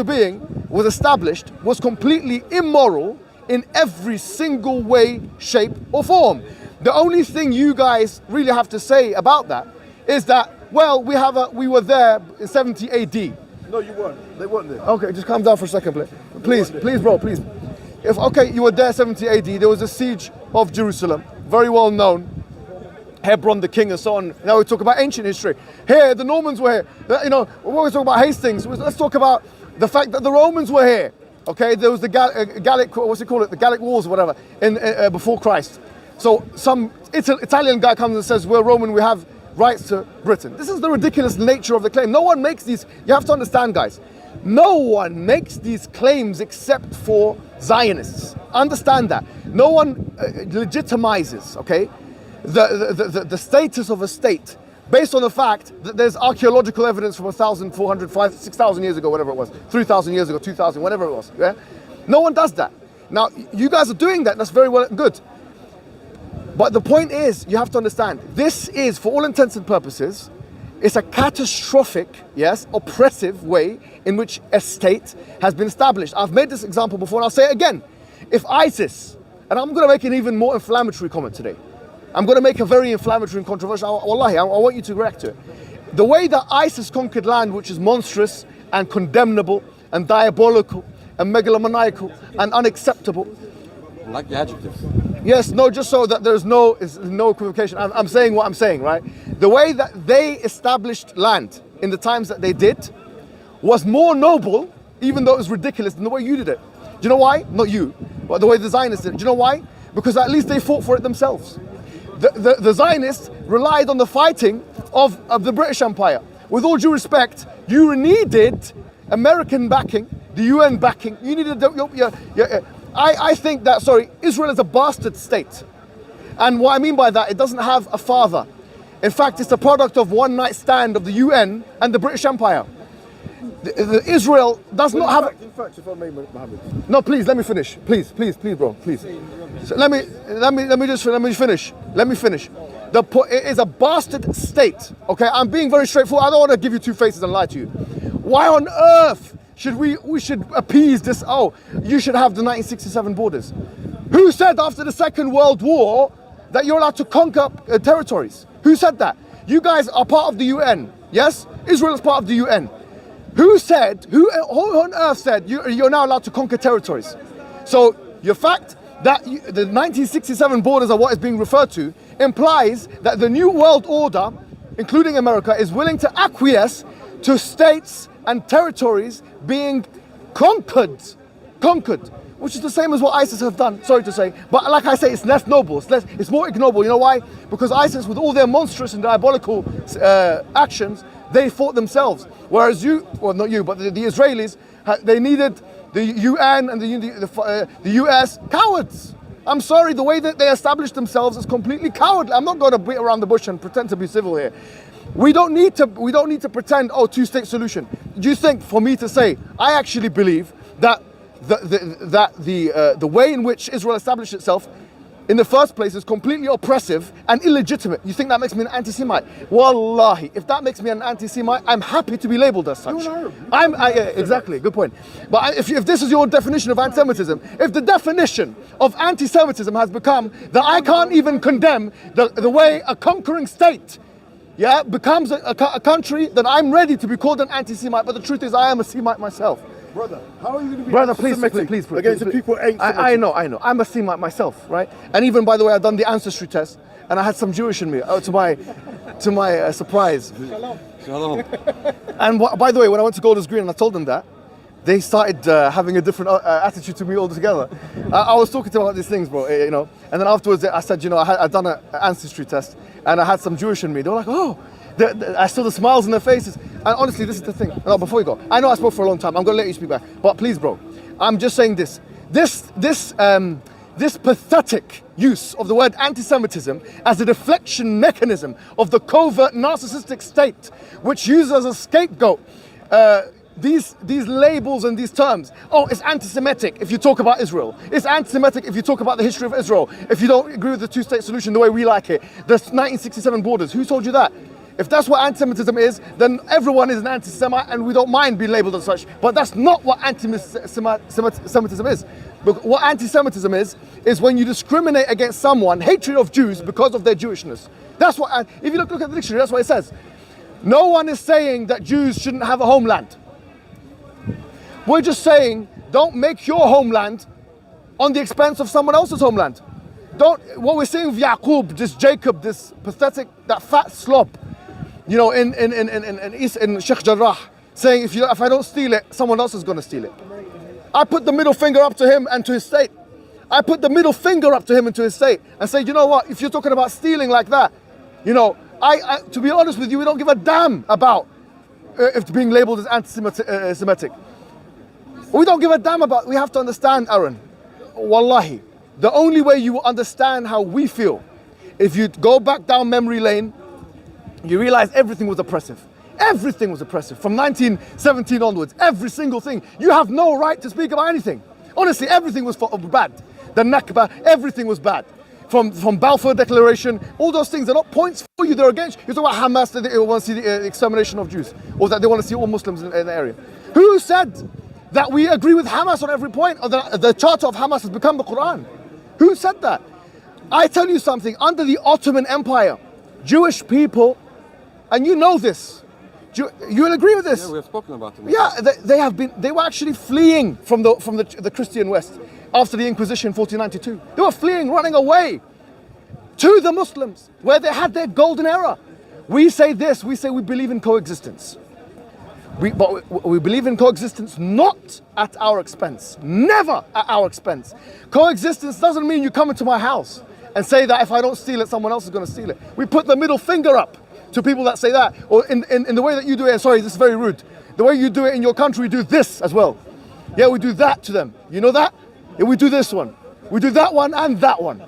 being was established was completely immoral in every single way, shape or form. The only thing you guys really have to say about that is that, well, we were there in 70 AD. No, you weren't. They weren't there. Okay, just calm down for a second, please, bro, please. If okay, you were there 70 AD. There was a siege of Jerusalem, very well known. Hebron, the king, and so on. Now we talk about ancient history. Here, the Normans were here. You know, when we talk about Hastings, let's talk about the fact that the Romans were here. Okay, there was the Gallic, what's it called? The Gallic Wars or whatever, before Christ. So some Italian guy comes and says, we're Roman, we have rights to Britain. This is the ridiculous nature of the claim. No one makes these, you have to understand, guys, no one makes these claims except for Zionists. Understand that. No one legitimizes, okay, the status of a state based on the fact that there's archaeological evidence from 1,400, 6,000 years ago, whatever it was, 3,000 years ago, 2,000, whatever it was. Yeah? No one does that. Now, you guys are doing that, that's very well and good. But the point is, you have to understand, this is, for all intents and purposes, it's a catastrophic, yes, oppressive way in which a state has been established. I've made this example before and I'll say it again. If ISIS, and I'm going to make an even more inflammatory comment today. I'm going to make a very inflammatory and controversial, wallahi, I want you to react to it. The way that ISIS conquered land, which is monstrous and condemnable and diabolical and megalomaniacal and unacceptable. I like the adjective. Yes, no, just so that there's no equivocation. I'm saying what I'm saying, right? The way that they established land in the times that they did was more noble, even though it was ridiculous, than the way you did it. Do you know why? Not you, but the way the Zionists did it. Do you know why? Because at least they fought for it themselves. The Zionists relied on the fighting of the British Empire. With all due respect, you needed American backing, the UN backing. You needed I think that, Israel is a bastard state. And what I mean by that, it doesn't have a father. In fact, it's the product of one night stand of the UN and the British Empire. Israel does not have... In fact, if I may, Mohammed. No, please, let me finish. Please, bro, please. So let me finish. It is a bastard state. Okay, I'm being very straightforward. I don't want to give you two faces and lie to you. Why on earth should we should appease this? Oh, you should have the 1967 borders. Who said after the Second World War that you're allowed to conquer territories? Who said that? You guys are part of the UN. Yes, Israel is part of the UN. Who on earth said you're now allowed to conquer territories? So your fact that the 1967 borders are what is being referred to implies that the New World Order, including America, is willing to acquiesce to states and territories being conquered, which is the same as what ISIS have done, sorry to say. But like I say, it's less noble, it's more ignoble. You know why? Because ISIS, with all their monstrous and diabolical actions, they fought themselves. Whereas not you, but the Israelis, they needed the UN and the US cowards. I'm sorry, the way that they established themselves is completely cowardly. I'm not going to beat around the bush and pretend to be civil here. We don't need to pretend, oh, two-state solution. Do you think, for me to say, I actually believe that the way in which Israel established itself in the first place is completely oppressive and illegitimate. You think that makes me an anti-Semite? Wallahi, if that makes me an anti-Semite, I'm happy to be labelled as such. You're an Arab. Exactly, good point. But if this is your definition of anti-Semitism, if the definition of anti-Semitism has become that I can't even condemn the way a conquering state becomes a country, then I'm ready to be called an anti-Semite. But the truth is, I am a Semite myself. Brother, how are you going to be Brother, please, against the people ain't I know. I'm a Semite myself, right? And even, by the way, I've done the ancestry test, and I had some Jewish in me, to my surprise. Shalom. And by the way, when I went to Golders Green and I told them that, they started having a different attitude to me altogether. I was talking to them about these things, bro, you know. And then afterwards, I said, you know, I'd done an ancestry test, and I had some Jewish in me. They were like, oh. I saw the smiles on their faces. And honestly, this is the thing. No, before you go, I know I spoke for a long time. I'm going to let you speak back. But please, bro, I'm just saying this. This pathetic use of the word anti-Semitism as a deflection mechanism of the covert narcissistic state, which uses as a scapegoat these labels and these terms. Oh, it's anti-Semitic if you talk about Israel. It's anti-Semitic if you talk about the history of Israel. If you don't agree with the two-state solution the way we like it. The 1967 borders. Who told you that? If that's what anti-Semitism is, then everyone is an anti-Semite and we don't mind being labeled as such. But that's not what anti-Semitism is. But what anti-Semitism is when you discriminate against someone, hatred of Jews because of their Jewishness. That's what, if you look at the dictionary, that's what it says. No one is saying that Jews shouldn't have a homeland. We're just saying, don't make your homeland on the expense of someone else's homeland. What we're seeing with Yaqub, this Jacob, this pathetic, that fat slob, you know, in Sheikh Jarrah, saying if I don't steal it, someone else is going to steal it. I put the middle finger up to him and to his state. I put the middle finger up to him and to his state and say, you know what, if you're talking about stealing like that, you know, to be honest with you, we don't give a damn about if being labeled as anti-Semitic. We don't give a damn about, we have to understand, Aaron, wallahi, the only way you will understand how we feel, if you go back down memory lane, you realize everything was oppressive. Everything was oppressive. From 1917 onwards, every single thing. You have no right to speak about anything. Honestly, everything was bad. The Nakba, everything was bad. From Balfour Declaration, all those things are not points for you, they're against you. You talk about Hamas, that they want to see the extermination of Jews, or that they want to see all Muslims in the area. Who said that we agree with Hamas on every point, or that the charter of Hamas has become the Quran? Who said that? I tell you something, under the Ottoman Empire, Jewish people, and you know this, you will agree with this. Yeah, we have spoken about it. Yeah, they were actually fleeing from the Christian West after the Inquisition in 1492. They were fleeing, running away to the Muslims, where they had their golden era. We say this, we say we believe in coexistence. But we believe in coexistence not at our expense, never at our expense. Coexistence doesn't mean you come into my house and say that if I don't steal it, someone else is going to steal it. We put the middle finger up to people that say that, or in the way that you do it, sorry, this is very rude. The way you do it in your country, we do this as well. Yeah, we do that to them. You know that? Yeah, we do this one. We do that one and that one.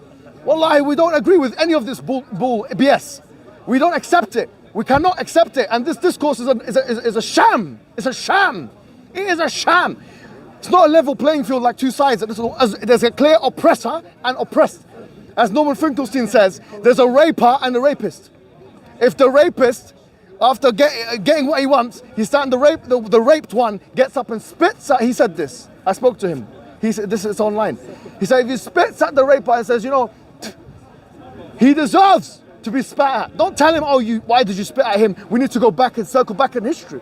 Wallahi, we don't agree with any of this bull BS. We don't accept it. We cannot accept it. And this discourse is a sham. It's a sham. It is a sham. It's not a level playing field like two sides. There's a clear oppressor and oppressed. As Norman Finkelstein says, there's a raper and a rapist. If the rapist, after getting what he wants, he's starting to rape, the raped one gets up and spits at, he said this, I spoke to him, he said, this is online. He said, if he spits at the raper and says, you know, he deserves to be spat at. Don't tell him, oh, why did you spit at him? We need to go back and circle back in history.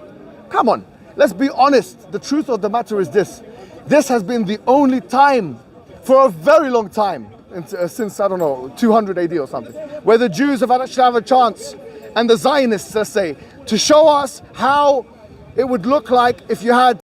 Come on, let's be honest. The truth of the matter is this. This has been the only time for a very long time, since, I don't know, 200 AD or something, where the Jews have actually had a chance, and the Zionists, let's say, to show us how it would look like if you had